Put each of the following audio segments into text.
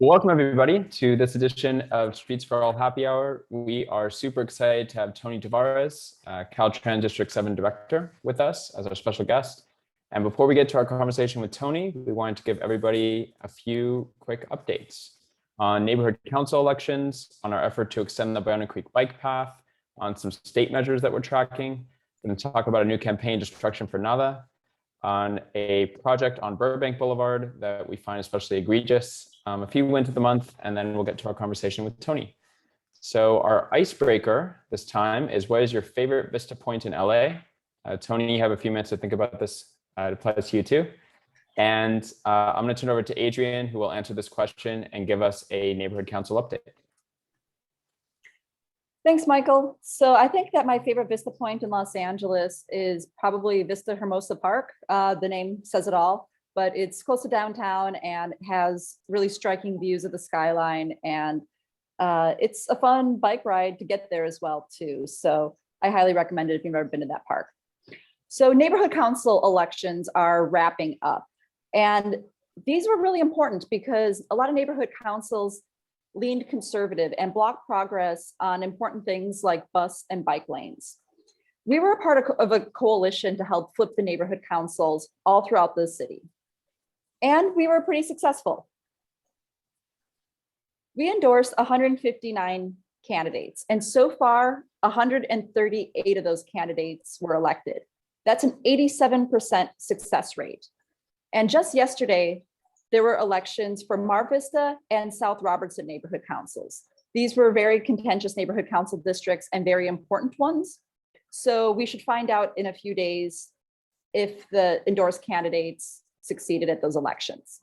Welcome everybody to this edition of Streets for All Happy Hour. We are super excited to have Tony Tavares, Caltrans District 7 Director, with us as our special guest. And before we get to our conversation with Tony, we wanted to give everybody a few quick updates on neighborhood council elections, on our effort to extend the Ballona Creek bike path, on some state measures that we're tracking. We're going to talk about a new campaign, Destruction for Nada, on a project on Burbank Boulevard that we find especially egregious, a few wins of the month, and then we'll get to our conversation with Tony. So our icebreaker this time is, what is your favorite Vista point in LA? Tony, you have a few minutes to think about this. It applies to you too. And I'm going to turn over to Adrian, who will answer this question and give us a neighborhood council update. Thanks, Michael. So I think that my favorite Vista point in Los Angeles is probably Vista Hermosa Park. The name says it all, but it's close to downtown and has really striking views of the skyline. And it's a fun bike ride to get there as well, too. So I highly recommend it if you've never been to that park. So neighborhood council elections are wrapping up. And these were really important because a lot of neighborhood councils leaned conservative and blocked progress on important things like bus and bike lanes. We were a part of a coalition to help flip the neighborhood councils all throughout the city. And we were pretty successful. We endorsed 159 candidates, and so far, 138 of those candidates were elected. That's an 87% success rate. And just yesterday, there were elections for Mar Vista and South Robertson neighborhood councils. These were very contentious neighborhood council districts and very important ones. So we should find out in a few days if the endorsed candidates succeeded at those elections.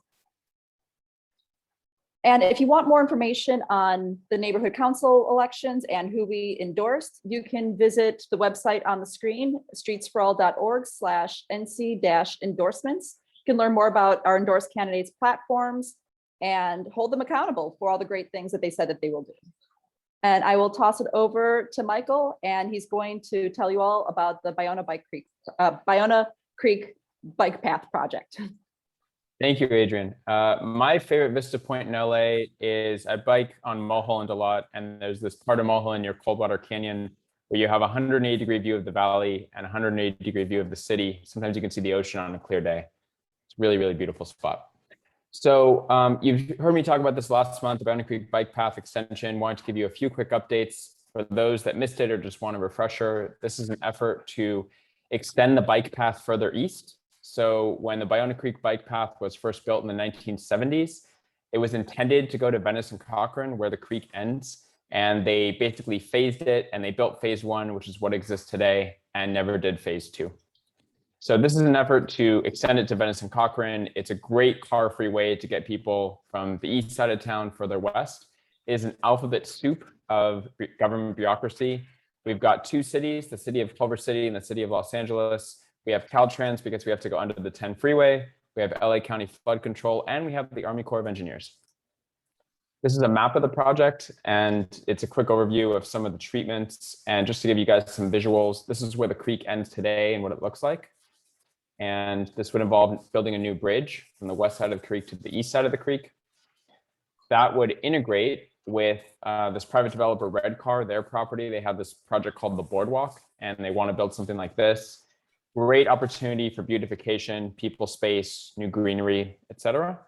And if you want more information on the neighborhood council elections and who we endorsed, you can visit the website on the screen, streetsforall.org/NC-endorsements. You can learn more about our endorsed candidates' platforms and hold them accountable for all the great things that they said that they will do. And I will toss it over to Michael, and he's going to tell you all about the Ballona Creek bike path project. Thank you, Adrian. My favorite Vista point in LA is I bike on Mulholland a lot, and there's this part of Mulholland near Coldwater Canyon where you have a 180-degree view of the valley and a 180-degree view of the city. Sometimes you can see the ocean on a clear day. It's a really, really beautiful spot. So you've heard me talk about this last month, the Ballona Creek bike path extension. Wanted to give you a few quick updates for those that missed it or just want a refresher. This is an effort to extend the bike path further east. So when the Bionic Creek bike path was first built in the 1970s, it was intended to go to Venice and Cochrane, where the creek ends. And they basically phased it, and they built phase 1, which is what exists today, and never did phase 2. So this is an effort to extend it to Venice and Cochrane. It's a great car-free way to get people from the east side of town further west. It is an alphabet soup of government bureaucracy. We've got 2 cities, the city of Culver City and the city of Los Angeles. We have Caltrans because we have to go under the 10 freeway. We have LA County Flood Control, and we have the Army Corps of Engineers. This is a map of the project, and it's a quick overview of some of the treatments. And just to give you guys some visuals, this is where the creek ends today and what it looks like. And this would involve building a new bridge from the west side of the creek to the east side of the creek. That would integrate with this private developer, Redcar, their property. They have this project called the Boardwalk, and they want to build something like this. Great opportunity for beautification, people space, new greenery, etc.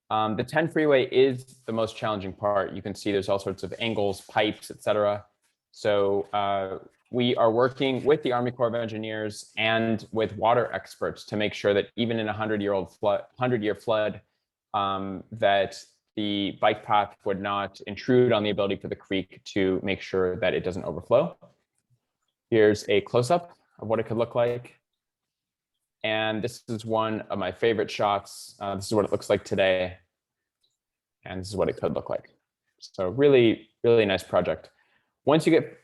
The 10 freeway is the most challenging part. You can see there's all sorts of angles, pipes, etc. So we are working with the Army Corps of Engineers and with water experts to make sure that even in a 100-year flood, that the bike path would not intrude on the ability for the creek to make sure that it doesn't overflow. Here's a close-up of what it could look like. And this is one of my favorite shots. This is what it looks like today. And this is what it could look like. So really, really nice project. Once you get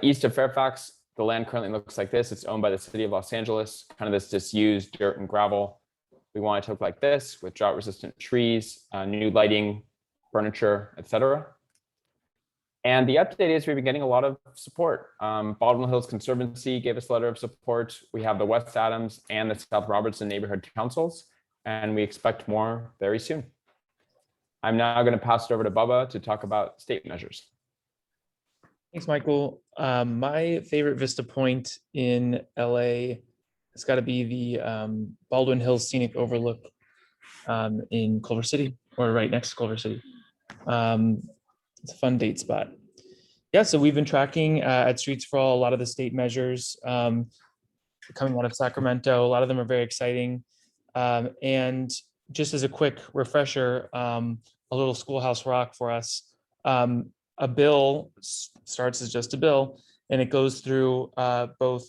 east of Fairfax, the land currently looks like this. It's owned by the city of Los Angeles, kind of this disused dirt and gravel. We want it to look like this with drought-resistant trees, new lighting, furniture, etc. And the update is we've been getting a lot of support. Baldwin Hills Conservancy gave us a letter of support. We have the West Adams and the South Robertson neighborhood councils, and we expect more very soon. I'm now going to pass it over to Bubba to talk about state measures. Thanks, Michael. My favorite Vista Point in LA has got to be the Baldwin Hills Scenic Overlook in Culver City, or right next to Culver City. It's a fun date spot. Yeah, so we've been tracking at Streets for All a lot of the state measures coming out of Sacramento. A lot of them are very exciting. And just as a quick refresher, a little schoolhouse rock for us. A bill starts as just a bill, and it goes through both.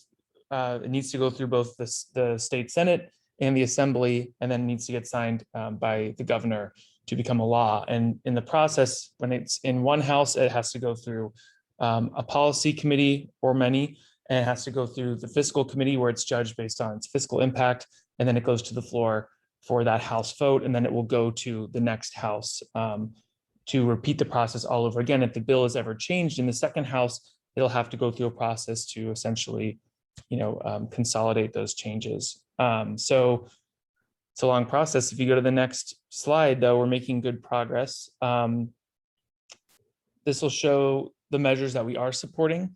It needs to go through both the state Senate and the Assembly, and then needs to get signed by the governor to become a law. And in the process, when it's in one house, it has to go through a policy committee or many, and it has to go through the fiscal committee where it's judged based on its fiscal impact, and then it goes to the floor for that house vote, and then it will go to the next house to repeat the process all over again. If the bill is ever changed in the second house, it'll have to go through a process to essentially, consolidate those changes. So it's a long process. If you go to the next slide, though, we're making good progress. This will show the measures that we are supporting,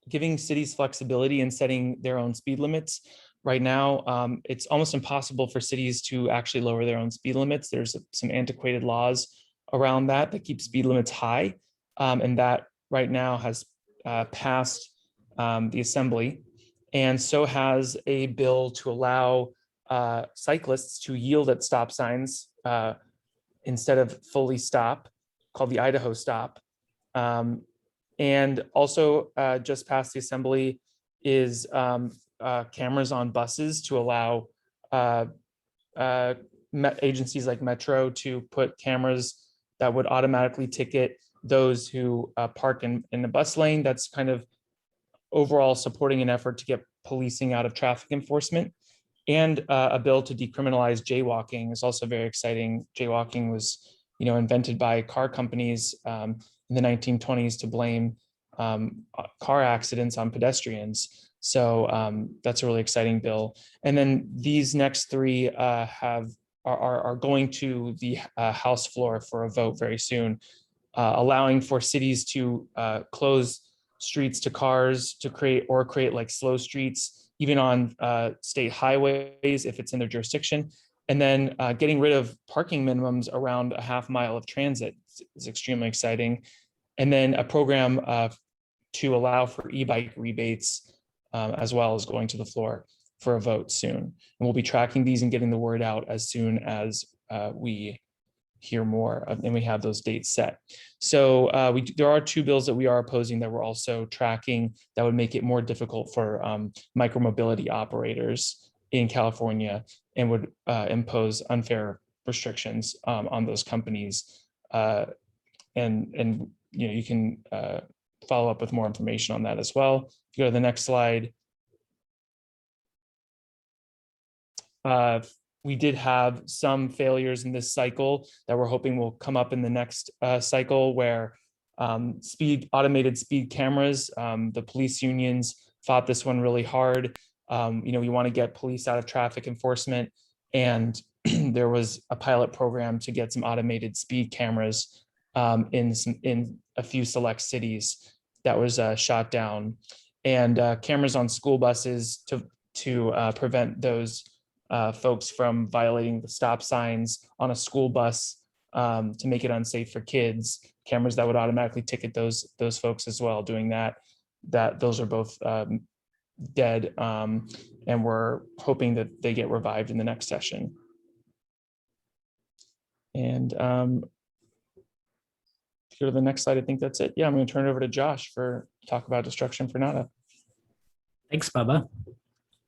giving cities flexibility in setting their own speed limits. Right now, it's almost impossible for cities to actually lower their own speed limits. There's some antiquated laws around that keep speed limits high, and that right now has passed the Assembly, and so has a bill to allow cyclists to yield at stop signs instead of fully stop, called the Idaho stop. And also just past the Assembly is cameras on buses to allow agencies like Metro to put cameras that would automatically ticket those who park in the bus lane. That's kind of overall supporting an effort to get policing out of traffic enforcement. And a bill to decriminalize jaywalking is also very exciting. Jaywalking was, invented by car companies in the 1920s to blame car accidents on pedestrians. So that's a really exciting bill. And then these next three are going to the House floor for a vote very soon, allowing for cities to close streets to cars to create like slow streets, even on state highways if it's in their jurisdiction. And then getting rid of parking minimums around a half mile of transit is extremely exciting. And then a program to allow for e-bike rebates as well as going to the floor for a vote soon. And we'll be tracking these and getting the word out as soon as we hear more and we have those dates set. So there are two bills that we are opposing that we're also tracking that would make it more difficult for micromobility operators in California and would impose unfair restrictions on those companies. And you can follow up with more information on that as well. If you go to the next slide. We did have some failures in this cycle that we're hoping will come up in the next cycle, where automated speed cameras, the police unions fought this one really hard. We want to get police out of traffic enforcement, and there was a pilot program to get some automated speed cameras in a few select cities that was shot down, and cameras on school buses to prevent those folks from violating the stop signs on a school bus, to make it unsafe for kids. Cameras that would automatically ticket those folks as well doing that. Those are both dead, and we're hoping that they get revived in the next session. And if you go to the next slide, I think that's it. Yeah, I'm going to turn it over to Josh for talk about destruction for nada. Thanks, Bubba.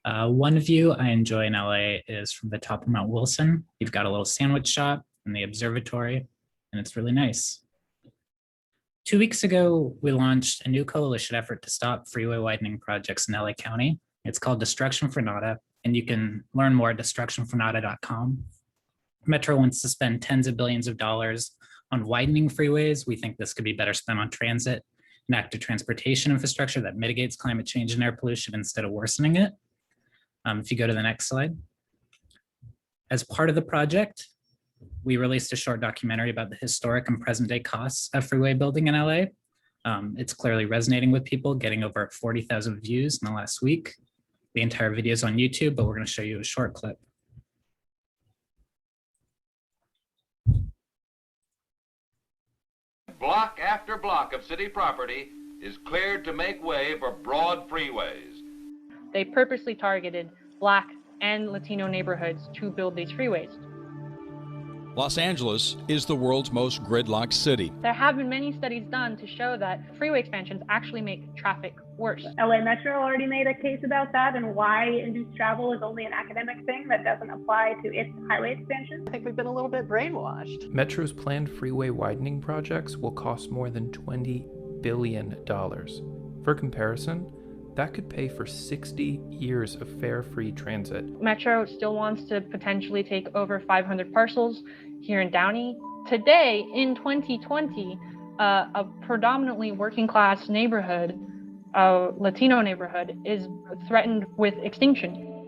One view I enjoy in LA is from the top of Mount Wilson. You've got a little sandwich shop in the observatory, and it's really nice. 2 weeks ago, we launched a new coalition effort to stop freeway widening projects in LA County. It's called Destruction for Nada, and you can learn more at destructionfornada.com. Metro wants to spend tens of billions of dollars on widening freeways. We think this could be better spent on transit and active transportation infrastructure that mitigates climate change and air pollution instead of worsening it. If you go to the next slide. As part of the project, We released a short documentary about the historic and present day costs of freeway building in LA. It's clearly resonating with people, getting over 40,000 views in the last week. The entire video is on YouTube, but we're going to show you a short clip. Block after block of city property is cleared to make way for broad freeways. They purposely targeted Black and Latino neighborhoods to build these freeways. Los Angeles is the world's most gridlocked city. There have been many studies done to show that freeway expansions actually make traffic worse. LA Metro already made a case about that and why induced travel is only an academic thing that doesn't apply to its highway expansion. I think we've been a little bit brainwashed. Metro's planned freeway widening projects will cost more than $20 billion. For comparison, that could pay for 60 years of fare-free transit. Metro still wants to potentially take over 500 parcels here in Downey. Today, in 2020, a predominantly working class neighborhood, a Latino neighborhood, is threatened with extinction.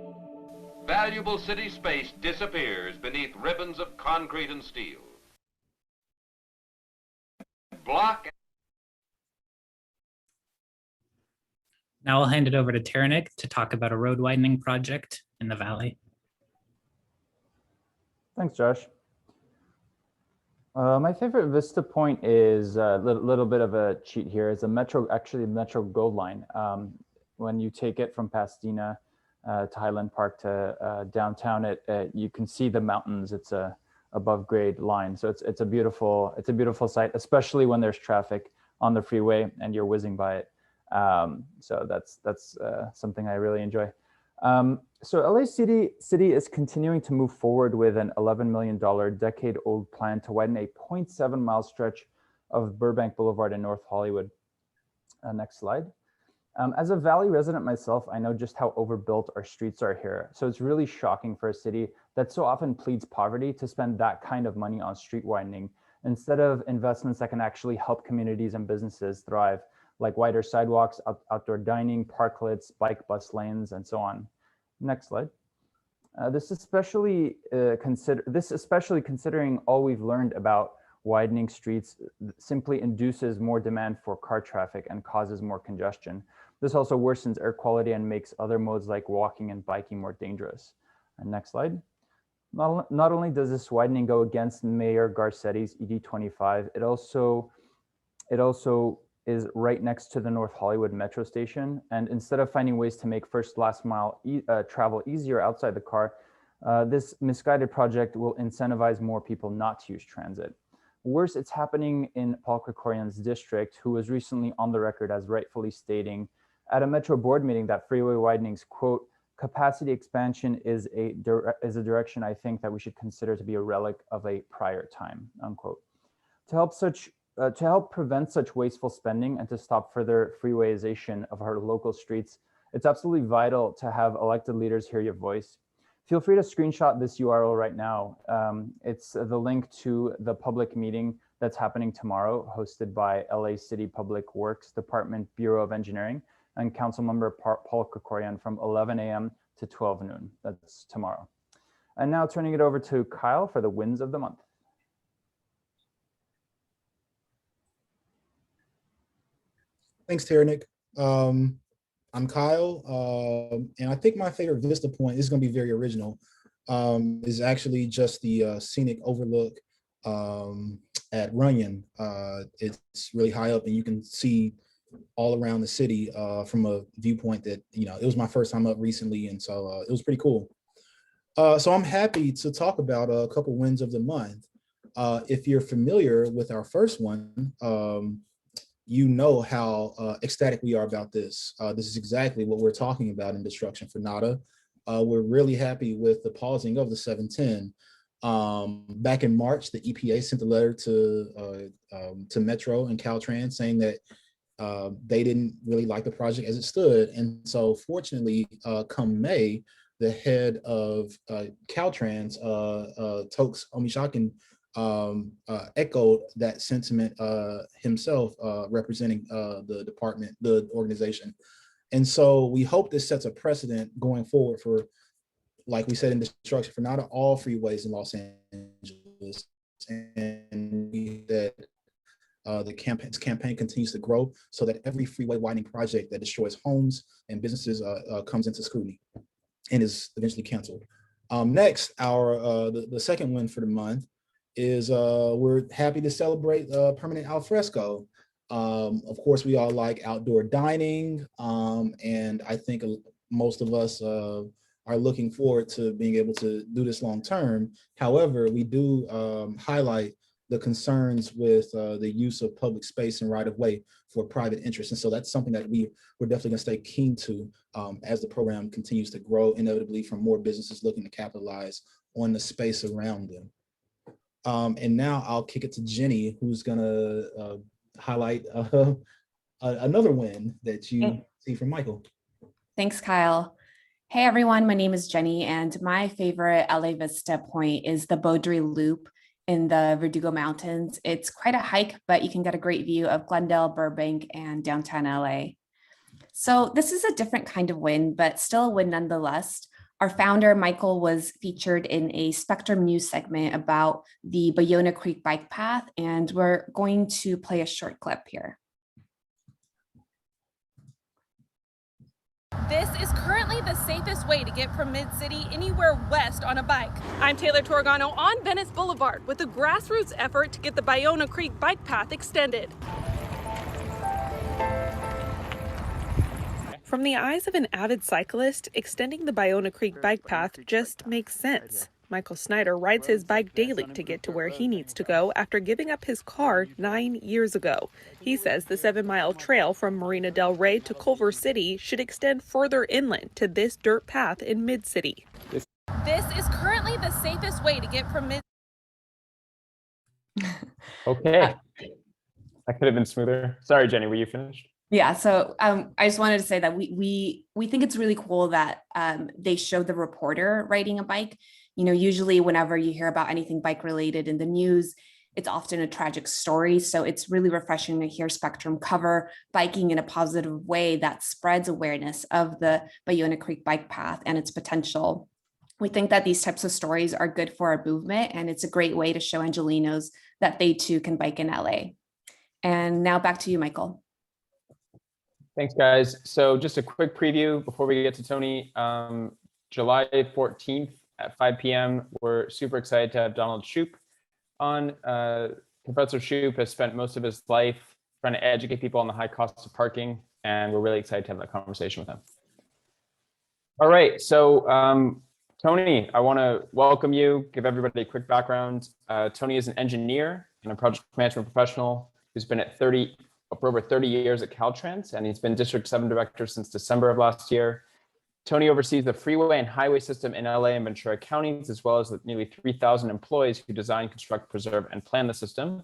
Valuable city space disappears beneath ribbons of concrete and steel. Block. Now I'll hand it over to Teranik to talk about a road widening project in the valley. Thanks, Josh. My favorite Vista point is a little bit of a cheat here. It's a Metro Gold Line. When you take it from Pasadena to Highland Park to downtown, you can see the mountains. It's a above grade line, so it's a beautiful sight, especially when there's traffic on the freeway and you're whizzing by it. So that's something I really enjoy. So LA City is continuing to move forward with an $11 million decade-old plan to widen a 0.7-mile stretch of Burbank Boulevard in North Hollywood. Next slide. As a Valley resident myself, I know just how overbuilt our streets are here. So it's really shocking for a city that so often pleads poverty to spend that kind of money on street widening instead of investments that can actually help communities and businesses thrive, like wider sidewalks, outdoor dining, parklets, bike bus lanes, and so on. Next slide. This especially considering all we've learned about widening streets simply induces more demand for car traffic and causes more congestion. This also worsens air quality and makes other modes like walking and biking more dangerous. And next slide. Not only does this widening go against Mayor Garcetti's ED25, it also is right next to the North Hollywood Metro station. And instead of finding ways to make last mile travel easier outside the car, this misguided project will incentivize more people not to use transit. Worse, it's happening in Paul Krikorian's district, who was recently on the record as rightfully stating at a Metro board meeting that freeway widening's, quote, capacity expansion is a direction I think that we should consider to be a relic of a prior time, unquote. To help prevent such wasteful spending and to stop further freewayization of our local streets, it's absolutely vital to have elected leaders hear your voice. Feel free to screenshot this URL right now. It's the link to the public meeting that's happening tomorrow, hosted by LA City Public Works Department Bureau of Engineering and Councilmember Paul Krikorian from 11 a.m. to 12 noon. That's tomorrow. And now turning it over to Kyle for the wins of the month. Thanks, Teranik. I'm Kyle, and I think my favorite Vista point is going to be very original. Is actually just the scenic overlook at Runyon. It's really high up, and you can see all around the city from a viewpoint that, it was my first time up recently, and so it was pretty cool. So I'm happy to talk about a couple wins of the month. If you're familiar with our first one, you know how ecstatic we are about this. This is exactly what we're talking about in Destruction for Nada. We're really happy with the pausing of the 710. Back in March, the EPA sent a letter to Metro and Caltrans saying that they didn't really like the project as it stood. And so fortunately, come May, the head of Caltrans, Tokes Omishakin, echoed that sentiment himself, representing the department, the organization. And so we hope this sets a precedent going forward for, like we said in Destruction for Nada, all freeways in Los Angeles. and that the campaign continues to grow so that every freeway widening project that destroys homes and businesses comes into scrutiny and is eventually canceled. Next, the second win for the month is we're happy to celebrate permanent al fresco. Of course, we all like outdoor dining, and I think most of us are looking forward to being able to do this long term. However, we do highlight the concerns with the use of public space and right of way for private interests. And so that's something that we're definitely gonna stay keen to as the program continues to grow, inevitably from more businesses looking to capitalize on the space around them. And now I'll kick it to Jenny, who's gonna highlight another win that you see from Michael. Thanks, Kyle. Hey everyone, my name is Jenny, and my favorite LA Vista point is the Beaudry Loop in the Verdugo Mountains. It's quite a hike, but you can get a great view of Glendale, Burbank, and downtown LA. So this is a different kind of win, but still a win nonetheless. Our founder, Michael, was featured in a Spectrum News segment about the Ballona Creek bike path, and we're going to play a short clip here. This is currently the safest way to get from Mid-City anywhere west on a bike. I'm Taylor Torgano on Venice Boulevard with a grassroots effort to get the Ballona Creek bike path extended. From the eyes of an avid cyclist, extending the Ballona Creek bike path just makes sense. Michael Snyder rides his bike daily to get to where he needs to go after giving up his car 9 years ago. He says the 7-mile trail from Marina Del Rey to Culver City should extend further inland to this dirt path in Mid-City. This is currently the safest way to get from Mid. Okay. That could have been smoother. Sorry, Jenny, were you finished? Yeah, so I just wanted to say that we think it's really cool that they show the reporter riding a bike. You know, usually whenever you hear about anything bike related in the news, it's often a tragic story. So it's really refreshing to hear Spectrum cover biking in a positive way that spreads awareness of the Ballona Creek bike path and its potential. We think that these types of stories are good for our movement, and it's a great way to show Angelenos that they too can bike in LA. And now back to you, Michael. Thanks, guys. So just a quick preview before we get to Tony. July 14th at 5 p.m., we're super excited to have Donald Shoup on. Professor Shoup has spent most of his life trying to educate people on the high costs of parking, and we're really excited to have that conversation with him. All right, so Tony, I want to welcome you, give everybody a quick background. Tony is an engineer and a project management professional who's been at for over 30 years at Caltrans, and he's been District 7 Director since December of last year. Tony oversees the freeway and highway system in LA and Ventura counties, as well as the nearly 3,000 employees who design, construct, preserve, and plan the system.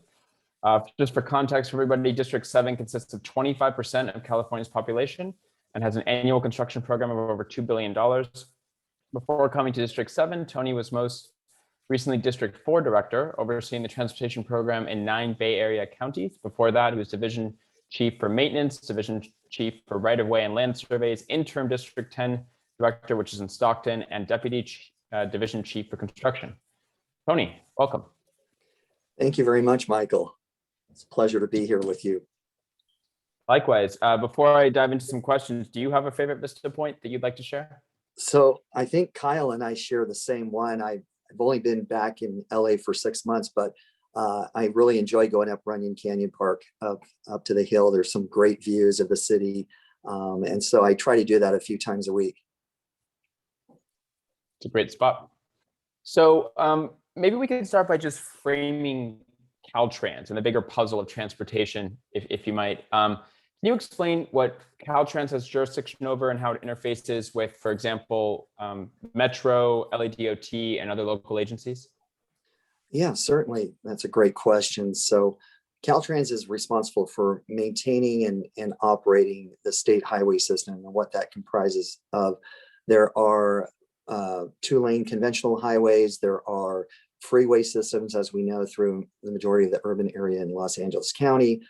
Just for context for everybody, District 7 consists of 25% of California's population and has an annual construction program of over $2 billion. Before coming to District 7, Tony was most recently District 4 Director, overseeing the transportation program in 9 Bay Area counties. Before that, he was Division Chief for Maintenance, Division Chief for Right-of-Way and Land Surveys, Interim District 10 Director, which is in Stockton, and Deputy Division Chief for Construction. Tony, welcome. Thank you very much, Michael. It's a pleasure to be here with you. Likewise. Before I dive into some questions, do you have a favorite Vista point that you'd like to share? So I think Kyle and I share the same one. I've only been back in LA for 6 months, but I really enjoy going up Runyon Canyon Park up to the hill. There's some great views of the city. And so I try to do that a few times a week. It's a great spot. So maybe we can start by just framing Caltrans and the bigger puzzle of transportation, if you might. Can you explain what Caltrans has jurisdiction over and how it interfaces with, for example, Metro, LADOT, and other local agencies? Yeah, certainly. That's a great question. So Caltrans is responsible for maintaining and operating the state highway system and what that comprises of. There are 2-lane conventional highways. There are freeway systems, as we know, through the majority of the urban area in Los Angeles County.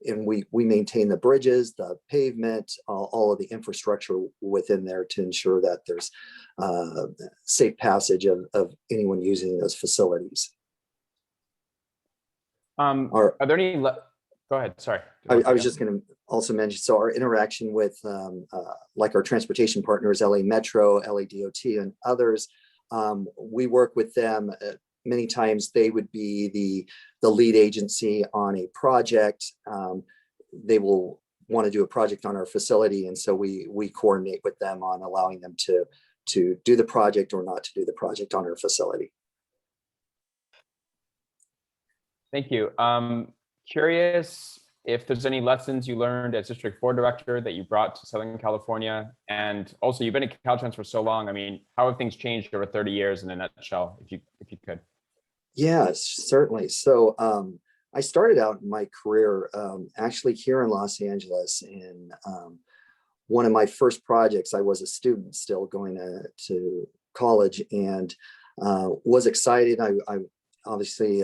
we maintain the bridges, the pavement, all of the infrastructure within there to ensure that there's safe passage of anyone using those facilities. Are there any? Go ahead. Sorry. I was just going to also mention, so our interaction with like our transportation partners, LA Metro, LA DOT, and others, we work with them. Many times they would be the lead agency on a project. They will want to do a project on our facility, and so we coordinate with them on allowing them to do the project or not to do the project on our facility. Thank you. Curious if there's any lessons you learned as District 4 Director that you brought to Southern California, and also you've been at Caltrans for so long. I mean, how have things changed over 30 years in a nutshell, if you could? Yes, certainly. So I started out my career actually here in Los Angeles. In one of my first projects, I was a student still going to college, and was excited. I obviously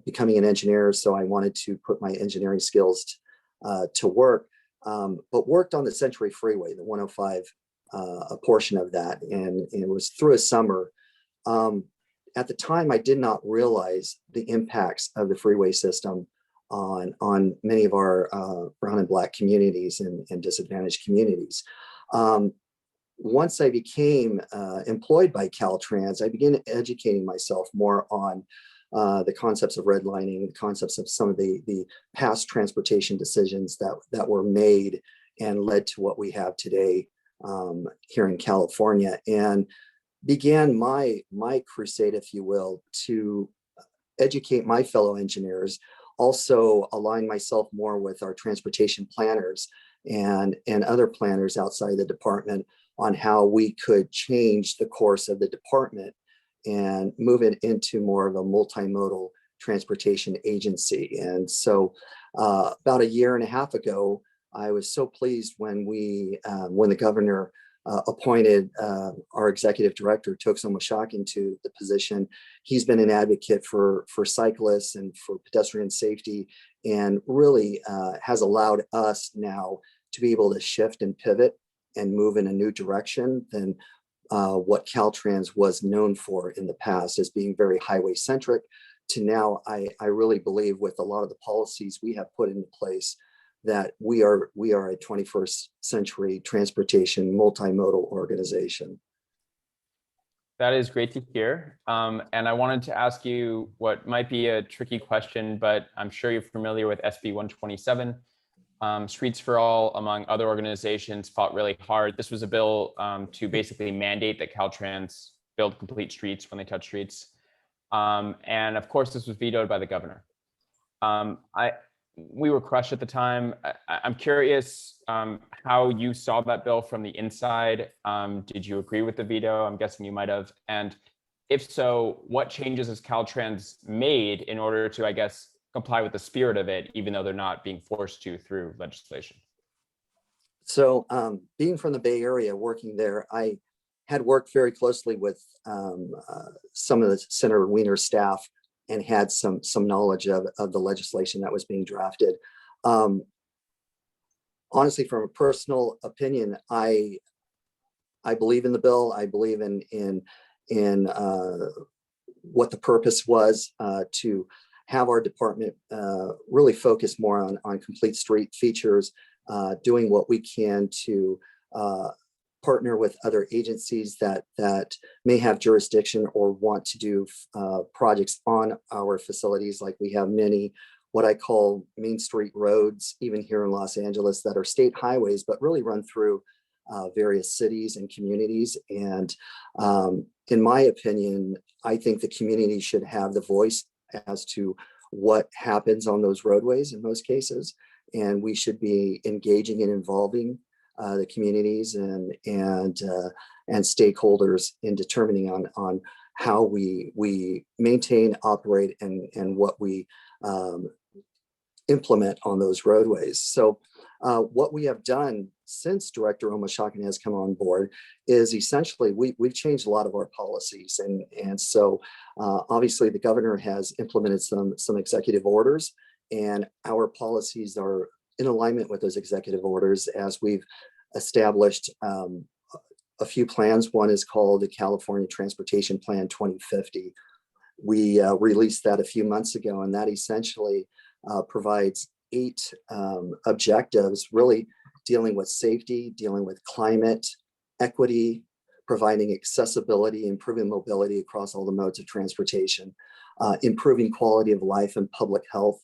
becoming an engineer, so I wanted to put my engineering skills to work, but worked on the Century Freeway, the 105 a portion of that, and it was through a summer. At the time, I did not realize the impacts of the freeway system on many of our brown and Black communities and disadvantaged communities. Once I became employed by Caltrans, I began educating myself more on the concepts of redlining, the concepts of some of the past transportation decisions that were made and led to what we have today here in California, and began my crusade, if you will, to educate my fellow engineers, also align myself more with our transportation planners and other planners outside the department on how we could change the course of the department and move it into more of a multimodal transportation agency. And so about a year and a half ago, I was so pleased when the governor appointed our executive director, Toxo Moshakin, to the position. He's been an advocate for cyclists and for pedestrian safety, and really has allowed us now to be able to shift and pivot and move in a new direction than what Caltrans was known for in the past, as being very highway centric, to now I really believe with a lot of the policies we have put into place that we are a 21st century transportation multimodal organization. That is great to hear. And I wanted to ask you what might be a tricky question, but I'm sure you're familiar with SB 127. Streets for All, among other organizations, fought really hard. This was a bill to basically mandate that Caltrans build complete streets when they touch streets. And of course, this was vetoed by the governor. We were crushed at the time. I'm curious how you saw that bill from the inside. Did you agree with the veto? I'm guessing you might have. And if so, what changes has Caltrans made in order to, I guess, comply with the spirit of it, even though they're not being forced to through legislation? So being from the Bay Area, working there, I had worked very closely with some of the Senator Wiener's staff and had some knowledge of the legislation that was being drafted. Honestly, from a personal opinion, I believe in the bill. I believe in what the purpose was, to have our department really focus more on complete street features, doing what we can to partner with other agencies that may have jurisdiction or want to do projects on our facilities. Like we have many what I call main street roads, even here in Los Angeles, that are state highways, but really run through various cities and communities. And in my opinion, I think the community should have the voice as to what happens on those roadways in most cases. And we should be engaging and involving the communities and stakeholders in determining on how we maintain, operate, and what we implement on those roadways. So what we have done since Director Omoshakin has come on board is essentially we've changed a lot of our policies, and so obviously the governor has implemented some executive orders, and our policies are in alignment with those executive orders as we've established a few plans. One is called the California Transportation Plan 2050. We released that a few months ago, and that essentially provides 8 objectives, really dealing with safety, dealing with climate, equity, providing accessibility, improving mobility across all the modes of transportation, improving quality of life and public health.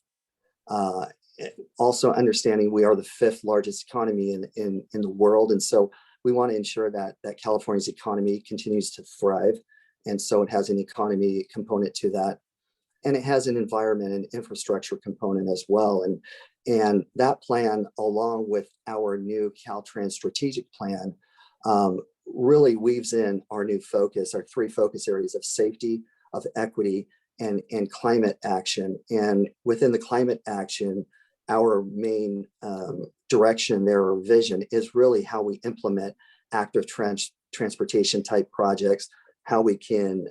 Also understanding we are the 5th largest economy in the world. And so we want to ensure that California's economy continues to thrive. And so it has an economy component to that. And it has an environment and infrastructure component as well. And that plan, along with our new Caltrans strategic plan, really weaves in our new focus, our 3 focus areas of safety, of equity, and climate action. And within the climate action, our main direction there, or vision, is really how we implement active transportation type projects, how we can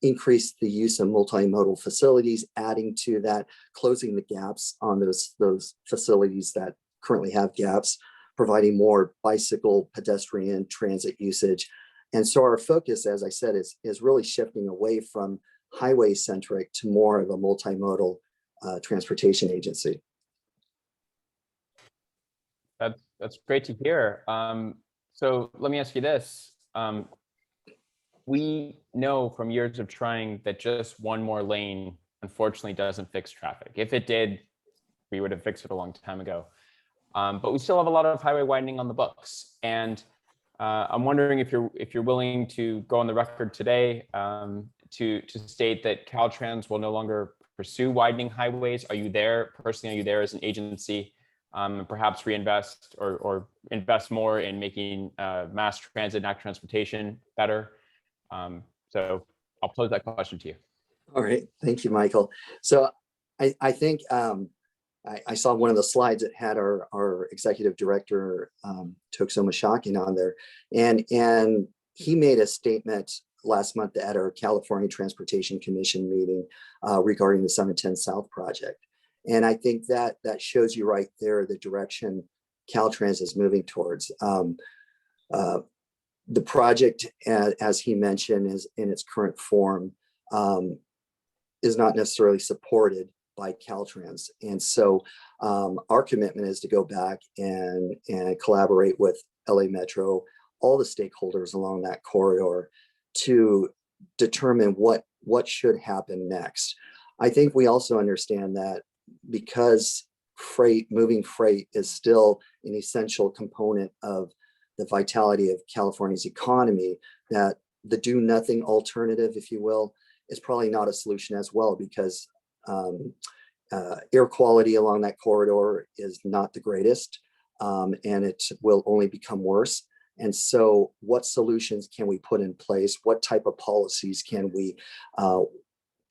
increase the use of multimodal facilities, adding to that, closing the gaps on those facilities that currently have gaps, providing more bicycle, pedestrian, transit usage. And so our focus, as I said, is really shifting away from highway centric to more of a multimodal transportation agency. That's great to hear. So let me ask you this. We know from years of trying that just one more lane, unfortunately, doesn't fix traffic. If it did, we would have fixed it a long time ago. But we still have a lot of highway widening on the books. And I'm wondering if you're willing to go on the record today to state that Caltrans will no longer pursue widening highways. Are you there personally? Are you there as an agency? And perhaps reinvest or invest more in making mass transit and active transportation better? So I'll pose that question to you. All right, thank you, Michael. So I think I saw one of the slides that had our executive director, Toksoma Shakin, on there. And he made a statement last month at our California Transportation Commission meeting regarding the 710 South project. And I think that shows you right there the direction Caltrans is moving towards. The project, as he mentioned, is in its current form, is not necessarily supported by Caltrans. And so our commitment is to go back and collaborate with LA Metro, all the stakeholders along that corridor, to determine what should happen next. I think we also understand that because moving freight is still an essential component of the vitality of California's economy, that the do nothing alternative, if you will, is probably not a solution as well, because air quality along that corridor is not the greatest, and it will only become worse. And so what solutions can we put in place? What type of policies can we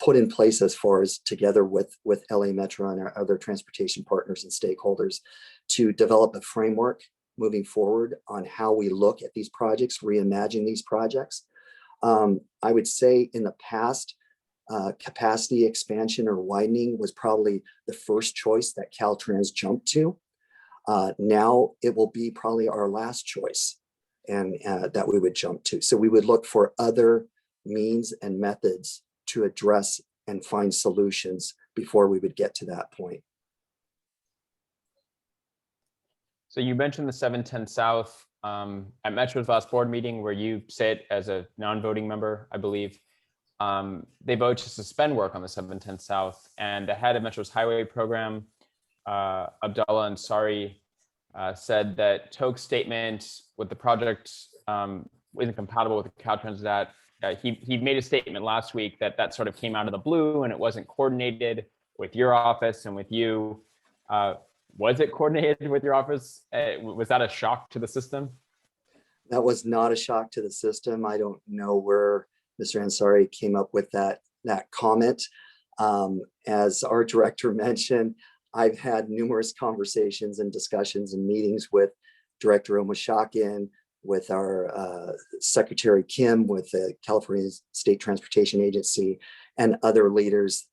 put in place as far as together with LA Metro and our other transportation partners and stakeholders to develop a framework moving forward on how we look at these projects, reimagine these projects? I would say in the past, capacity expansion or widening was probably the first choice that Caltrans jumped to. Now it will be probably our last choice, and that we would jump to. So we would look for other means and methods to address and find solutions before we would get to that point. So you mentioned the 710 South at Metro's last board meeting, where you sit as a non-voting member, I believe. They voted to suspend work on the 710 South, and the head of Metro's highway program, Abdullah Ansari, said that Toke's statement with the project isn't compatible with the Caltrans. That he made a statement last week that sort of came out of the blue and it wasn't coordinated with your office and with you. Was it coordinated with your office? Was that a shock to the system? That was not a shock to the system. I don't know where Mr. Ansari came up with that comment. As our director mentioned, I've had numerous conversations and discussions and meetings with Director Omashakin, with our Secretary Kim, with the California State Transportation Agency, and other leaders.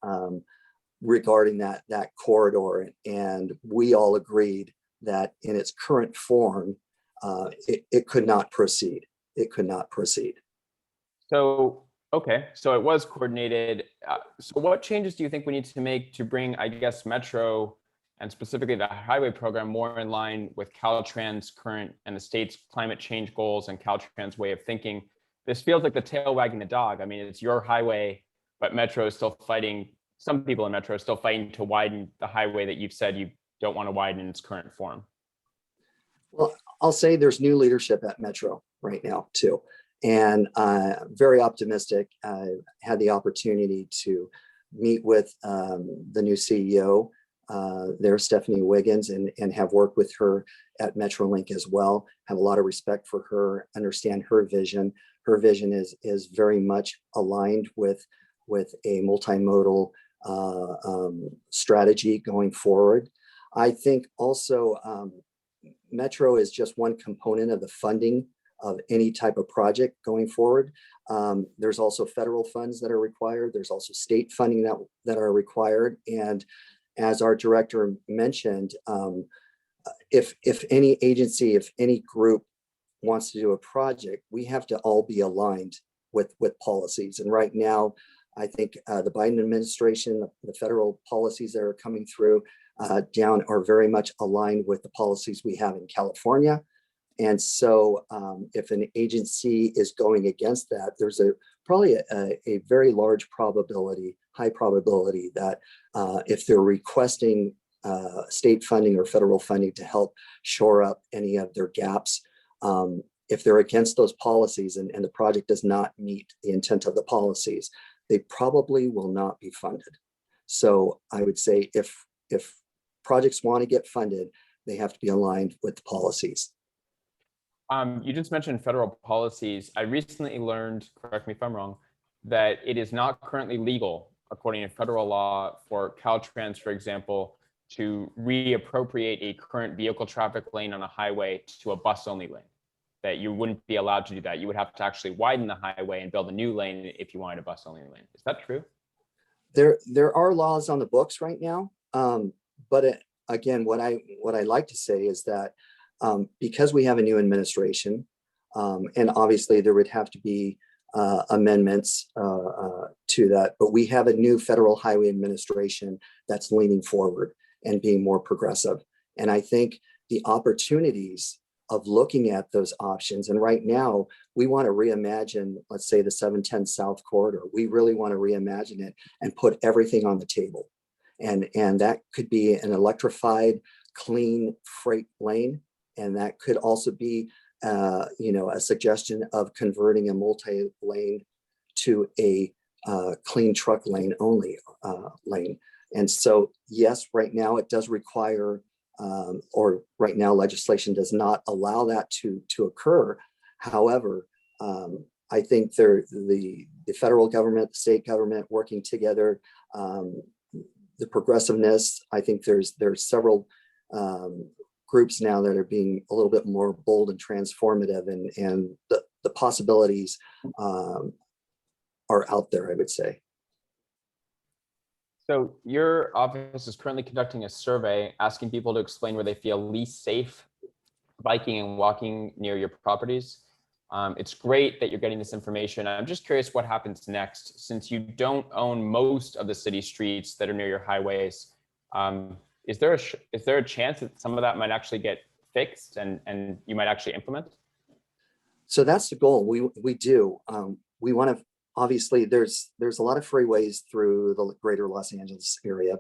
regarding that corridor, and we all agreed that in its current form, it could not proceed. It could not proceed. So, okay, so it was coordinated. So what changes do you think we need to make to bring, I guess, Metro and specifically the highway program more in line with Caltrans' current and the state's climate change goals and Caltrans' way of thinking? This feels like the tail wagging the dog. I mean, it's your highway, but Metro is still fighting, some people in Metro are still fighting to widen the highway that you've said you don't want to widen in its current form. Well, I'll say there's new leadership at Metro right now too. And very optimistic. I had the opportunity to meet with the new CEO there, Stephanie Wiggins, and have worked with her at MetroLink as well. Have a lot of respect for her, understand her vision. Her vision is very much aligned with a multimodal strategy going forward. I think also Metro is just one component of the funding of any type of project going forward. There's also federal funds that are required. There's also state funding that are required. And as our director mentioned, if any agency, if any group wants to do a project, we have to all be aligned with policies. And right now, I think the Biden administration, the federal policies that are coming through down are very much aligned with the policies we have in California. And so if an agency is going against that, there's probably a very large probability, high probability that if they're requesting state funding or federal funding to help shore up any of their gaps, if they're against those policies and the project does not meet the intent of the policies, they probably will not be funded. So I would say if projects want to get funded, they have to be aligned with the policies. You just mentioned federal policies. I recently learned, correct me if I'm wrong, that it is not currently legal, according to federal law, for Caltrans, for example, to reappropriate a current vehicle traffic lane on a highway to a bus-only lane. That you wouldn't be allowed to do that. You would have to actually widen the highway and build a new lane if you wanted a bus-only lane. Is that true? There are laws on the books right now, but again, what I like to say is that because we have a new administration, and obviously there would have to be amendments to that, but we have a new federal highway administration that's leaning forward and being more progressive. And I think the opportunities of looking at those options, and right now we want to reimagine, let's say the 710 South Corridor, we really want to reimagine it and put everything on the table. And that could be an electrified, clean freight lane. And that could also be, a suggestion of converting a multi-lane to a clean truck lane only lane. And so, yes, right now it does require, or right now legislation does not allow that to occur. However, I think the federal government, the state government working together, the progressiveness, I think there's several groups now that are being a little bit more bold and transformative, and the possibilities are out there, I would say. So your office is currently conducting a survey asking people to explain where they feel least safe biking and walking near your properties. It's great that you're getting this information. I'm just curious what happens next, since you don't own most of the city streets that are near your highways. Is there a chance that some of that might actually get fixed and you might actually implement? So that's the goal. We do. We want to, obviously there's a lot of freeways through the greater Los Angeles area.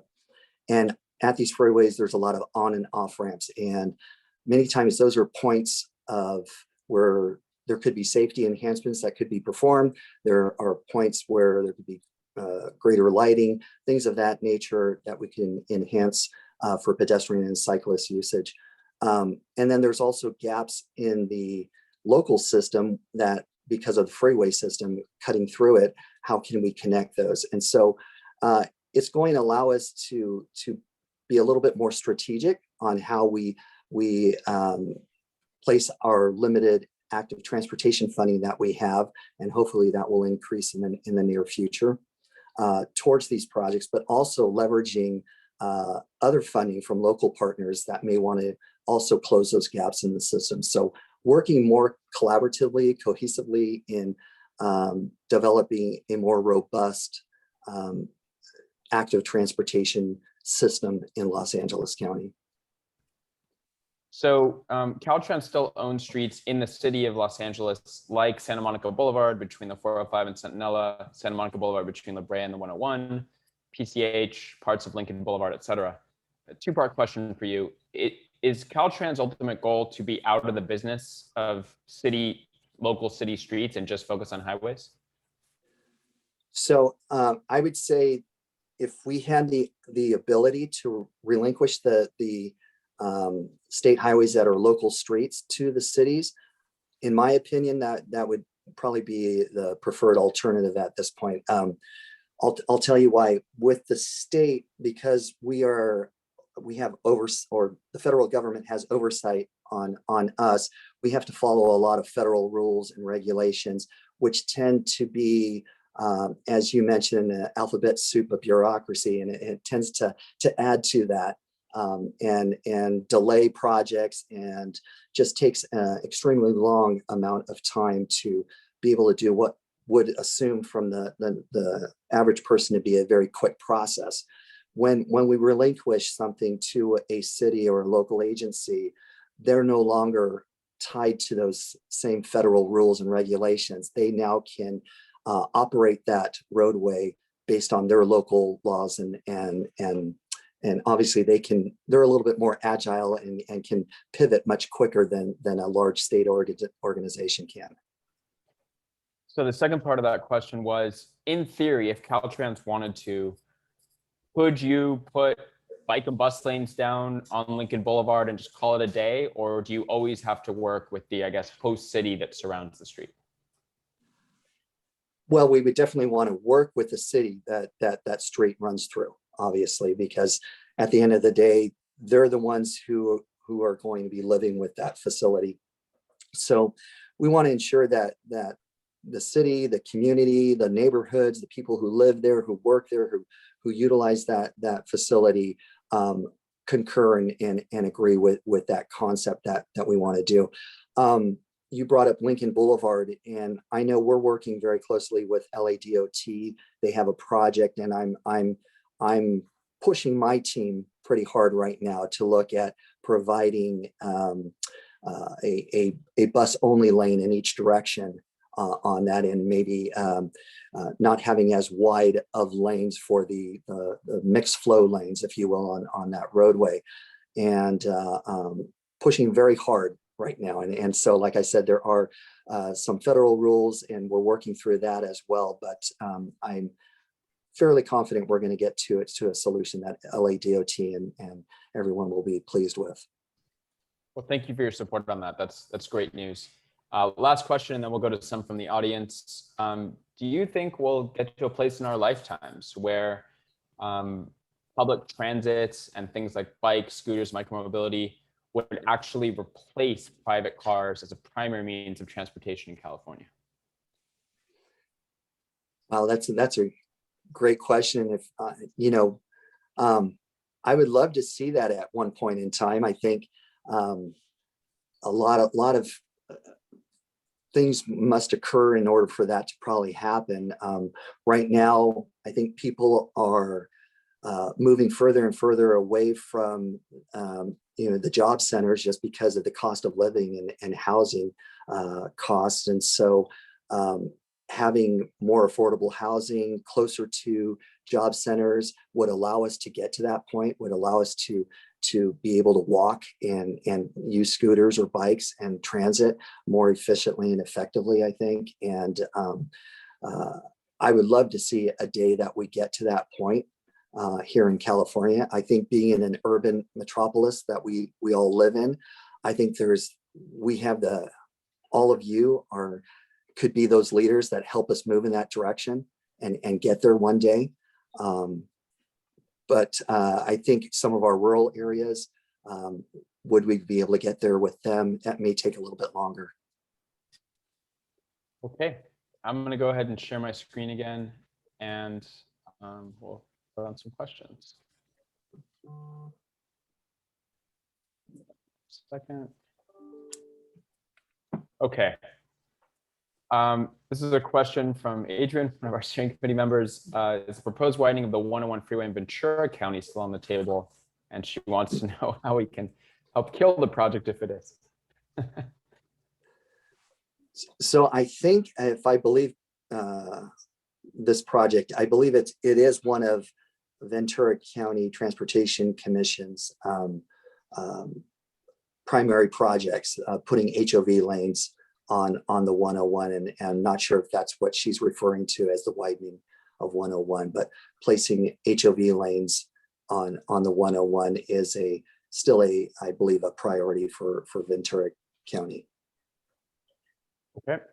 And at these freeways, there's a lot of on and off ramps. And many times those are points of where there could be safety enhancements that could be performed. There are points where there could be greater lighting, things of that nature that we can enhance for pedestrian and cyclist usage. And then there's also gaps in the local system that, because of the freeway system cutting through it, how can we connect those? And so it's going to allow us to be a little bit more strategic on how we place our limited active transportation funding that we have, and hopefully that will increase in the near future. towards these projects, but also leveraging other funding from local partners that may want to also close those gaps in the system. So working more collaboratively, cohesively in developing a more robust active transportation system in Los Angeles County. So Caltrans still owns streets in the city of Los Angeles, like Santa Monica Boulevard between the 405 and Centinela, Santa Monica Boulevard between La Brea and the 101, PCH, parts of Lincoln Boulevard, et cetera. A two-part question for you. Is Caltrans' ultimate goal to be out of the business of local city streets and just focus on highways? So I would say if we had the ability to relinquish the state highways that are local streets to the cities, in my opinion, that would probably be the preferred alternative at this point. I'll tell you why. With the state, because we have the federal government has oversight on us, we have to follow a lot of federal rules and regulations, which tend to be, as you mentioned, an alphabet soup of bureaucracy, and it tends to add to that and delay projects, and just takes an extremely long amount of time to be able to do what would assume from the average person to be a very quick process. When we relinquish something to a city or a local agency, they're no longer tied to those same federal rules and regulations. They now can operate that roadway based on their local laws, and obviously they're a little bit more agile and can pivot much quicker than a large state organization can. So the second part of that question was, in theory, if Caltrans wanted to, could you put bike and bus lanes down on Lincoln Boulevard and just call it a day? Or do you always have to work with the, I guess, host city that surrounds the street? Well, we would definitely want to work with the city that street runs through, obviously, because at the end of the day, they're the ones who are going to be living with that facility. So we want to ensure that the city, the community, the neighborhoods, the people who live there, who work there, who utilize that facility, concur and agree with that concept that we want to do. You brought up Lincoln Boulevard, and I know we're working very closely with LADOT. They have a project, and I'm pushing my team pretty hard right now to look at providing a bus only lane in each direction on that, and maybe not having as wide of lanes for the mixed flow lanes, if you will, on that roadway, and pushing very hard right now. And so, like I said, there are some federal rules, and we're working through that as well. But I'm fairly confident we're going to get to a solution that LADOT and everyone will be pleased with. Well, thank you for your support on that. That's great news. Last question, and then we'll go to some from the audience. Do you think we'll get to a place in our lifetimes where public transits and things like bikes, scooters, micromobility would actually replace private cars as a primary means of transportation in California? Well, that's a great question. If I would love to see that at one point in time. I think a lot of things must occur in order for that to probably happen. Right now, I think people are moving further and further away from the job centers just because of the cost of living and housing costs. And so having more affordable housing closer to job centers would allow us to get to that point, would allow us to be able to walk and use scooters or bikes and transit more efficiently and effectively, I think. And I would love to see a day that we get to that point here in California. I think being in an urban metropolis that we all live in, I think all of you could be those leaders that help us move in that direction and get there one day. But I think some of our rural areas, would we be able to get there with them? That may take a little bit longer. Okay, I'm going to go ahead and share my screen again, and We'll put on some questions. Second. Okay. This is a question from Adrian, one of our steering committee members. Is the proposed widening of the 101 freeway in Ventura County still on the table? And she wants to know how we can help kill the project if it is. So I think, if I believe this project, I believe it is one of Ventura County Transportation Commission's primary projects, putting HOV lanes on the 101, and I'm not sure if that's what she's referring to as the widening of 101, but placing HOV lanes on the 101 is still I believe, a priority for Ventura County. Okay.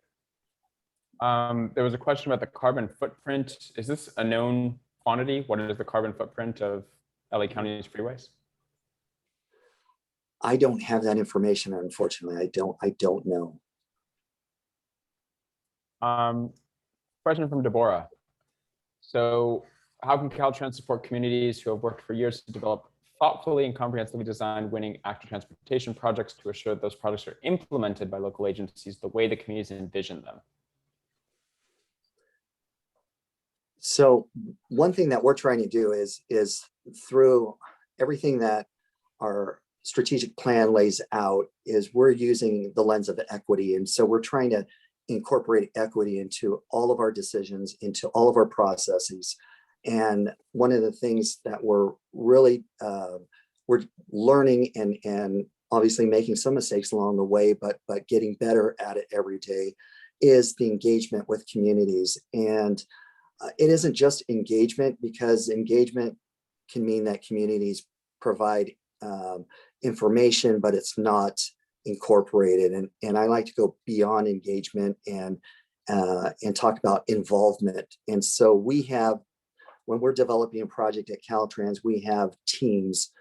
There was a question about the carbon footprint. Is this a known quantity? What is the carbon footprint of LA County's freeways? I don't have that information, unfortunately. I don't know. Question from Deborah. So how can Caltrans support communities who have worked for years to develop thoughtfully and comprehensively designed winning active transportation projects to assure that those projects are implemented by local agencies the way the communities envision them? So one thing that we're trying to do is through everything that our strategic plan lays out, is we're using the lens of equity. And so we're trying to incorporate equity into all of our decisions, into all of our processes. And one of the things that we're really we're learning and obviously making some mistakes along the way, but getting better at it every day, is the engagement with communities. And it isn't just engagement, because engagement can mean that communities provide information, but it's not incorporated. And I like to go beyond engagement and talk about involvement. And so we have, when we're developing a project at Caltrans, we have teams,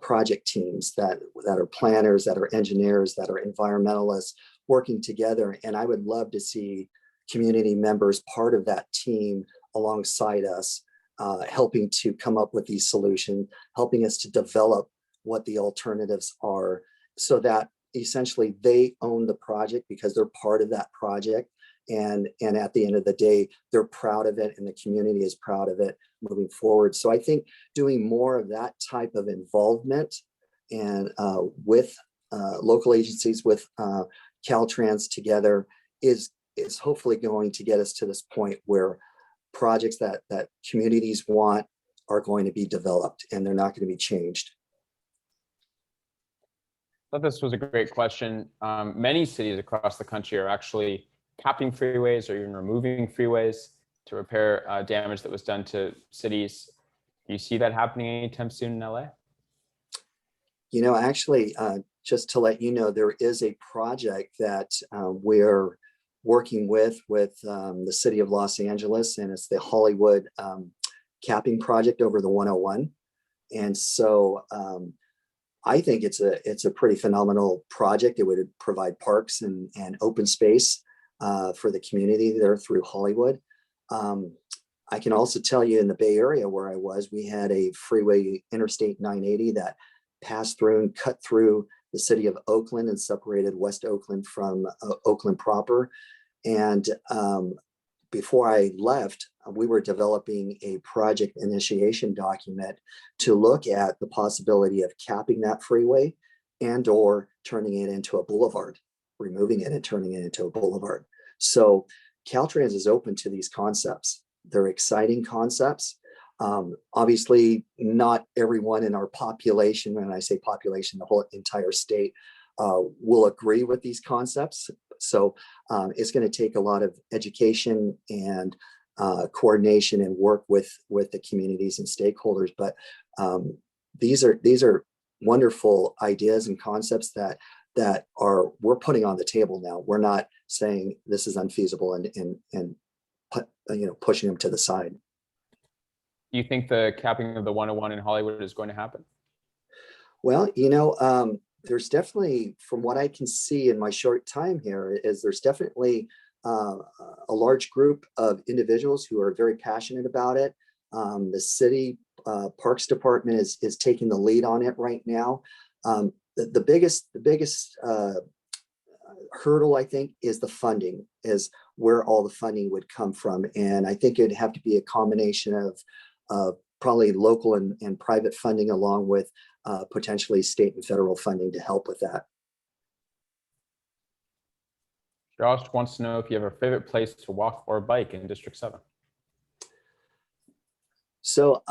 project teams that are planners, that are engineers, that are environmentalists working together. And I would love to see community members part of that team alongside us, helping to come up with these solutions, helping us to develop what the alternatives are, so that essentially they own the project because they're part of that project. And at the end of the day, they're proud of it and the community is proud of it moving forward. So I think doing more of that type of involvement and with local agencies, with Caltrans together, is hopefully going to get us to this point where projects that communities want are going to be developed and they're not going to be changed. I thought this was a great question. Many cities across the country are actually capping freeways or even removing freeways to repair damage that was done to cities. Do you see that happening anytime soon in LA? You know, actually, just to let you know, there is a project that we're working with the city of Los Angeles, and it's the Hollywood capping project over the 101. And so I think it's a pretty phenomenal project. It would provide parks and open space for the community there through Hollywood. I can also tell you, in the Bay Area where I was, we had a freeway, Interstate 980, that passed through and cut through the city of Oakland and separated West Oakland from Oakland proper. And before I left, we were developing a project initiation document to look at the possibility of capping that freeway and or turning it into a boulevard, removing it and turning it into a boulevard. So Caltrans is open to these concepts. They're exciting concepts. Obviously, not everyone in our population, when I say population, the whole entire state, will agree with these concepts. So it's going to take a lot of education and coordination and work with the communities and stakeholders. But these are wonderful ideas and concepts that we're putting on the table now. We're not saying this is unfeasible and pushing them to the side. Do you think the capping of the 101 in Hollywood is going to happen? Well, there's definitely, from what I can see in my short time here, there's definitely a large group of individuals who are very passionate about it. The city Parks Department is taking the lead on it right now. The biggest hurdle, I think, is the funding, is where all the funding would come from. And I think it'd have to be a combination of probably local and private funding, along with potentially state and federal funding to help with that. Josh wants to know if you have a favorite place to walk or bike in District 7. So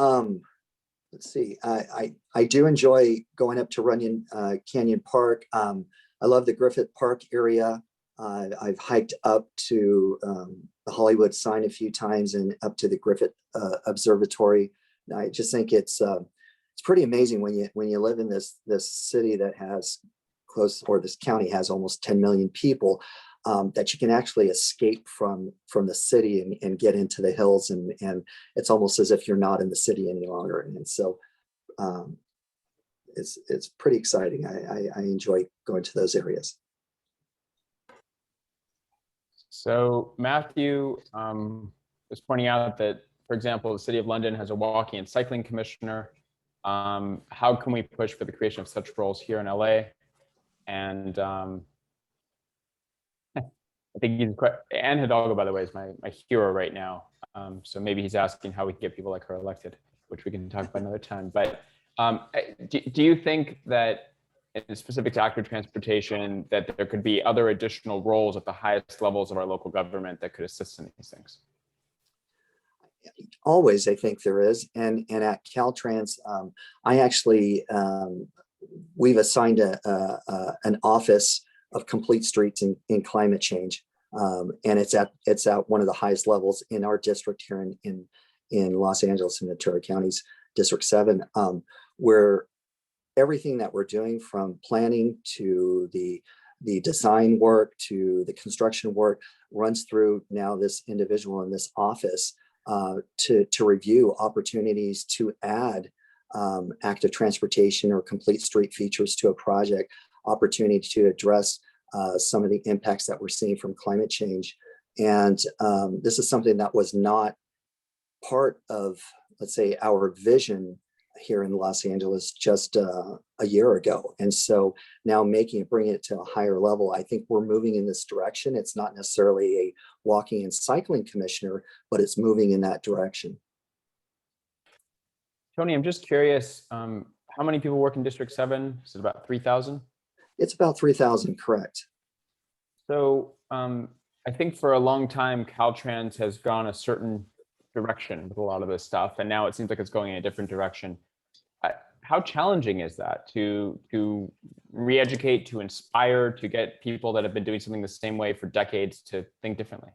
let's see, I do enjoy going up to Runyon Canyon Park. I love the Griffith Park area. I've hiked up to the Hollywood sign a few times and up to the Griffith Observatory. And I just think it's pretty amazing when you live in this city that has this county has almost 10 million people, that you can actually escape from the city and get into the hills, and it's almost as if you're not in the city any longer. And so it's pretty exciting. I enjoy going to those areas. So Matthew was pointing out that, for example, the City of London has a walking and cycling commissioner. How can we push for the creation of such roles here in LA? And I think he's quite, Anne Hidalgo, by the way, is my hero right now. So maybe he's asking how we can get people like her elected, which we can talk about another time. But do you think that, in specific to active transportation, that there could be other additional roles at the highest levels of our local government that could assist in these things? Always, I think there is. And at Caltrans, I actually, we've assigned an office of complete streets in climate change. And it's at one of the highest levels in our district here in Los Angeles and Ventura Counties, District 7, where everything that we're doing, from planning to the design work to the construction work, runs through now this individual in this office to review opportunities to add active transportation or complete street features to a project, opportunity to address some of the impacts that we're seeing from climate change. And this is something that was not part of, let's say, our vision here in Los Angeles just a year ago. And so now bringing it to a higher level, I think we're moving in this direction. It's not necessarily a walking and cycling commissioner, but it's moving in that direction. Tony, I'm just curious, how many people work in District 7? Is it about 3,000? It's about 3,000, correct. So I think for a long time, Caltrans has gone a certain direction with a lot of this stuff, and now it seems like it's going in a different direction. How challenging is that to re-educate, to inspire, to get people that have been doing something the same way for decades to think differently?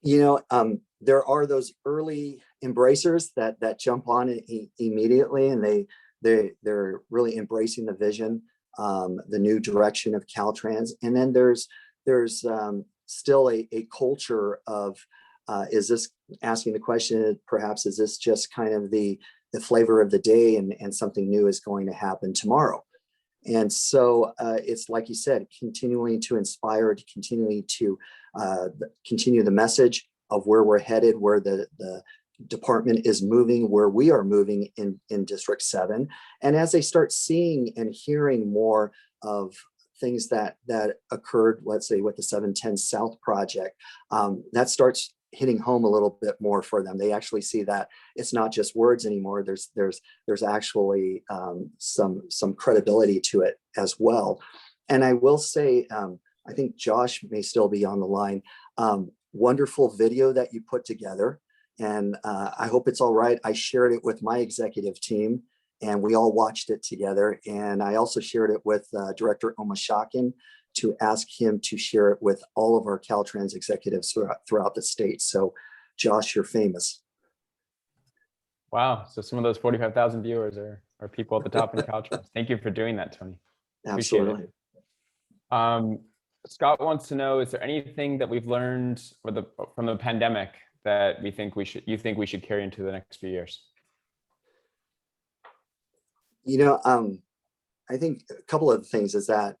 You know, there are those early embracers that jump on it immediately, and they're really embracing the vision, the new direction of Caltrans. And then there's still a culture of, is this, asking the question, perhaps, is this just kind of the flavor of the day, and something new is going to happen tomorrow? And so it's like you said, continuing to inspire, to continuing to continue the message of where we're headed, where the department is moving, where we are moving in District 7. And as they start seeing and hearing more of things that occurred, let's say with the 710 South project, that starts hitting home a little bit more for them. They actually see that it's not just words anymore. There's actually some credibility to it as well. And I will say, I think Josh may still be on the line. Wonderful video that you put together, and I hope it's all right. I shared it with my executive team, and we all watched it together. And I also shared it with Director Omashakin to ask him to share it with all of our Caltrans executives throughout the state. So Josh, you're famous. Wow. So some of those 45,000 viewers are people at the top in Caltrans. Thank you for doing that, Tony. Absolutely. Scott wants to know, is there anything that we've learned from the pandemic that you think we should carry into the next few years? You know, I think a couple of things is that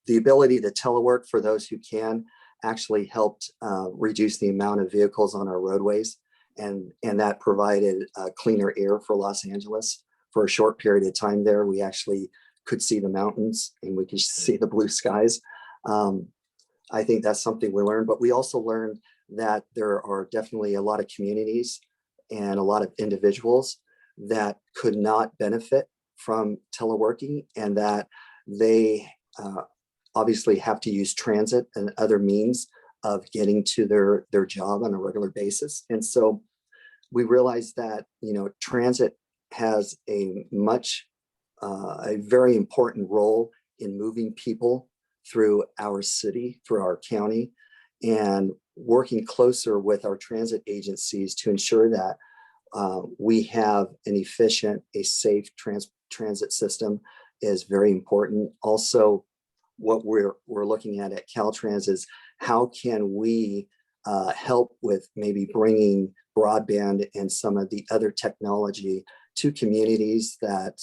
the ability to telework for those who can actually helped reduce the amount of vehicles on our roadways. and that provided cleaner air for Los Angeles. For a short period of time there, we actually could see the mountains and we could see the blue skies. I think that's something we learned, but we also learned that there are definitely a lot of communities and a lot of individuals that could not benefit from teleworking, and that they obviously have to use transit and other means of getting to their job on a regular basis. And so we realized that, transit has a very important role in moving people through our city, through our county, and working closer with our transit agencies to ensure that we have an efficient, a safe transit system is very important. Also, what we're looking at Caltrans is how can we help with maybe bringing broadband and some of the other technology to communities that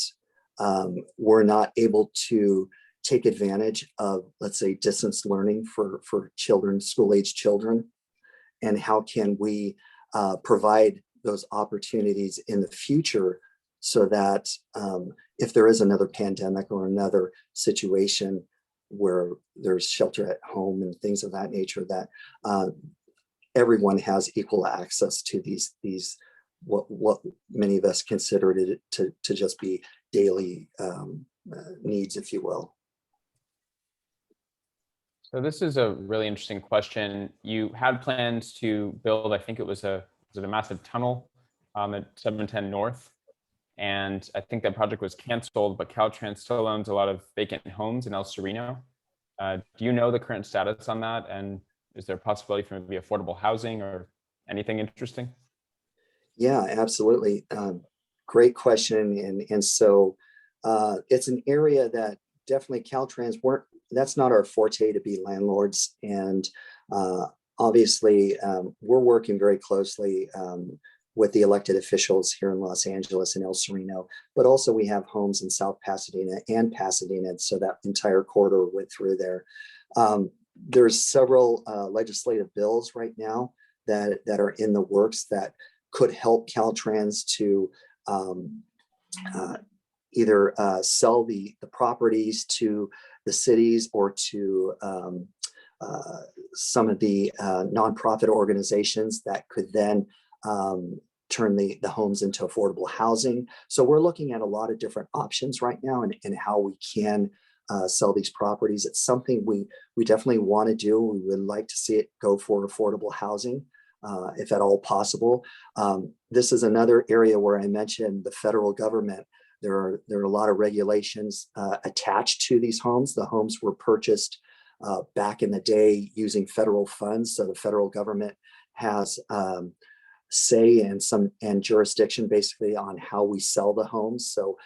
were not able to take advantage of, let's say, distance learning for children, school-age children, and how can we provide those opportunities in the future so that if there is another pandemic or another situation where there's shelter at home and things of that nature, that everyone has equal access to these what many of us consider it to just be daily needs, if you will. So this is a really interesting question. You had plans to build, I think it was a massive tunnel at 710 North. And I think that project was canceled, but Caltrans still owns a lot of vacant homes in El Sereno. Do you know the current status on that? And is there a possibility for maybe affordable housing or anything interesting? Yeah, absolutely. Great question. And so it's an area that definitely Caltrans that's not our forte, to be landlords. And obviously we're working very closely with the elected officials here in Los Angeles and El Sereno, but also we have homes in South Pasadena and Pasadena. So that entire corridor went through there. There's several legislative bills right now that are in the works that could help Caltrans to either sell the properties to the cities or to some of the nonprofit organizations that could then turn the homes into affordable housing. So we're looking at a lot of different options right now and how we can sell these properties. It's something we definitely want to do. We would like to see it go for affordable housing, if at all possible. This is another area where I mentioned the federal government. There are a lot of regulations attached to these homes. The homes were purchased back in the day using federal funds. So the federal government has say and jurisdiction basically on how we sell the homes. So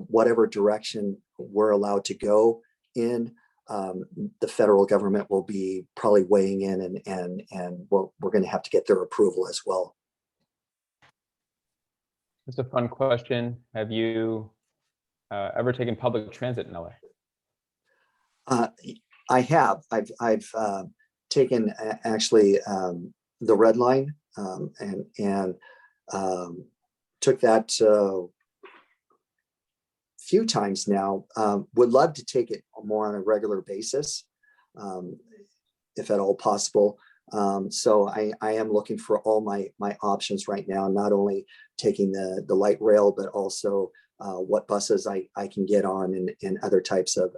whatever direction we're allowed to go in, the federal government will be probably weighing in, and we're going to have to get their approval as well. It's a fun question. Have you ever taken public transit in LA? I have. I've taken actually the Red Line and took that few times now. Would love to take it more on a regular basis, if at all possible. So I am looking for all my options right now, not only taking the light rail, but also what buses I can get on and other types of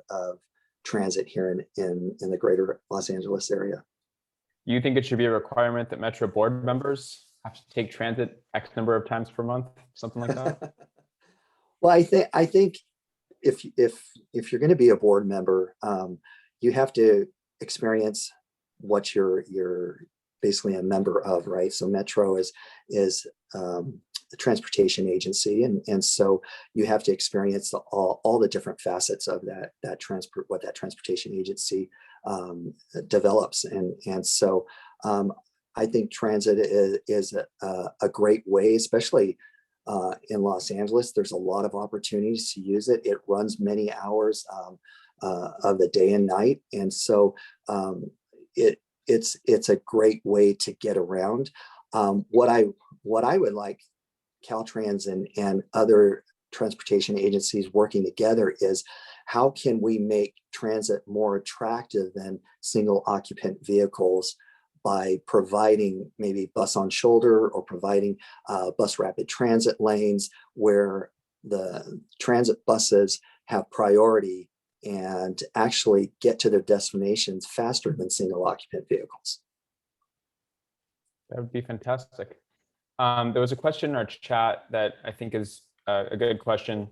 transit here in the greater Los Angeles area. You think it should be a requirement that Metro board members have to take transit X number of times per month, something like that? Well, I think if you're going to be a board member, you have to experience what you're basically a member of, right? So Metro is the transportation agency, and so you have to experience all the different facets of what that transportation agency develops, and so I think transit is a great way, especially in Los Angeles. There's a lot of opportunities to use it. It runs many hours of the day and night, and so it's a great way to get around. What what I would like Caltrans and other transportation agencies working together is how can we make transit more attractive than single occupant vehicles by providing maybe bus on shoulder or providing bus rapid transit lanes where the transit buses have priority and actually get to their destinations faster than single occupant vehicles. That would be fantastic. There was a question in our chat that I think is a good question.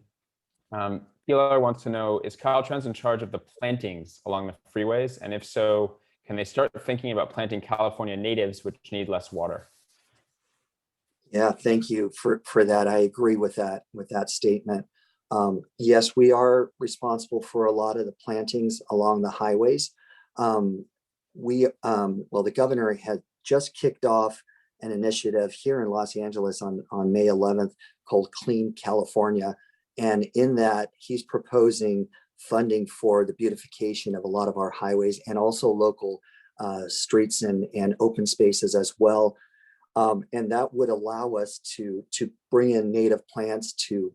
PLR wants to know, is Caltrans in charge of the plantings along the freeways? And if so, can they start thinking about planting California natives, which need less water? Yeah, thank you for that. I agree with that statement. Yes, we are responsible for a lot of the plantings along the highways. Well, the governor had just kicked off an initiative here in Los Angeles on May 11th called Clean California. And in that, he's proposing funding for the beautification of a lot of our highways and also local streets and open spaces as well. And that would allow us to bring in native plants to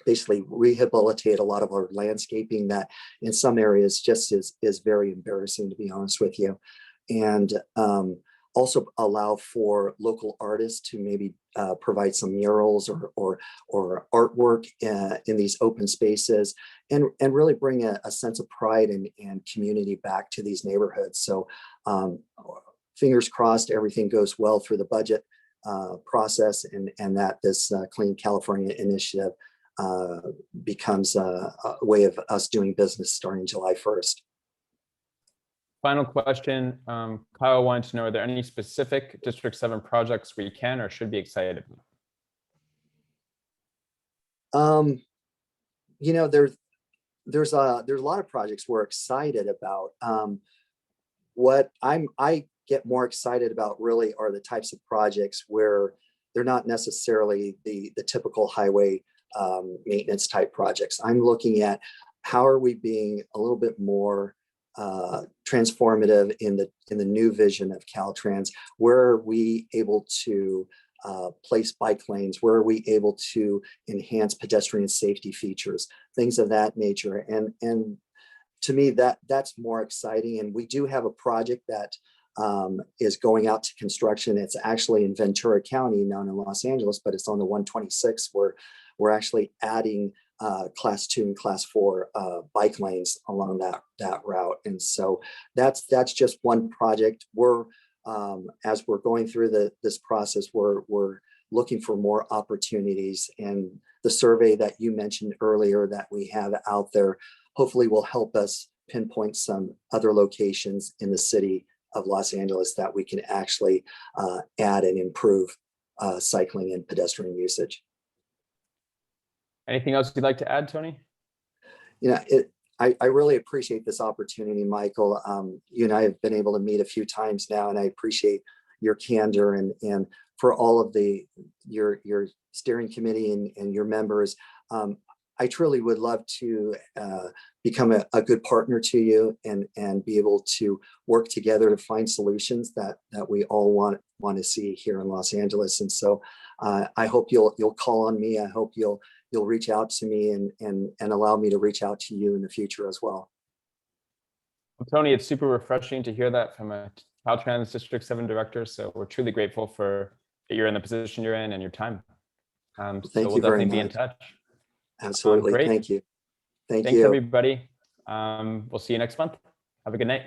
basically rehabilitate a lot of our landscaping that in some areas just is very embarrassing, to be honest with you. And also allow for local artists to maybe provide some murals or artwork in these open spaces and really bring a sense of pride and community back to these neighborhoods. So fingers crossed, everything goes well through the budget process and that this Clean California initiative becomes a way of us doing business starting July 1st. Final question, Kyle wanted to know, are there any specific District 7 projects we can or should be excited about? You know, there's a lot of projects we're excited about. What I get more excited about really are the types of projects where they're not necessarily the typical highway maintenance type projects. I'm looking at how are we being a little bit more transformative in the new vision of Caltrans. Where are we able to place bike lanes? Where are we able to enhance pedestrian safety features? Things of that nature. And to me, that's more exciting. And we do have a project that is going out to construction. It's actually in Ventura County, not in Los Angeles, but it's on the 126 where we're actually adding class 2 and class 4 bike lanes along that route. And so that's just one project. We're as we're going through this process, we're looking for more opportunities, and the survey that you mentioned earlier that we have out there hopefully will help us pinpoint some other locations in the city of Los Angeles that we can actually add and improve cycling and pedestrian usage. Anything else you'd like to add, Tony? You know, I really appreciate this opportunity, Michael. You and I have been able to meet a few times now, and I appreciate your candor and for all of your steering committee and your members. I truly would love to become a good partner to you and be able to work together to find solutions that we all want to see here in Los Angeles. And so I hope you'll call on me. I hope you'll reach out to me and allow me to reach out to you in the future as well. Well, Tony, it's super refreshing to hear that from a Caltrans District 7 director. So we're truly grateful for that you're in the position you're in and your time. So we'll definitely be in touch. Absolutely. Great. Thank you. Thanks, everybody. We'll see you next month. Have a good night.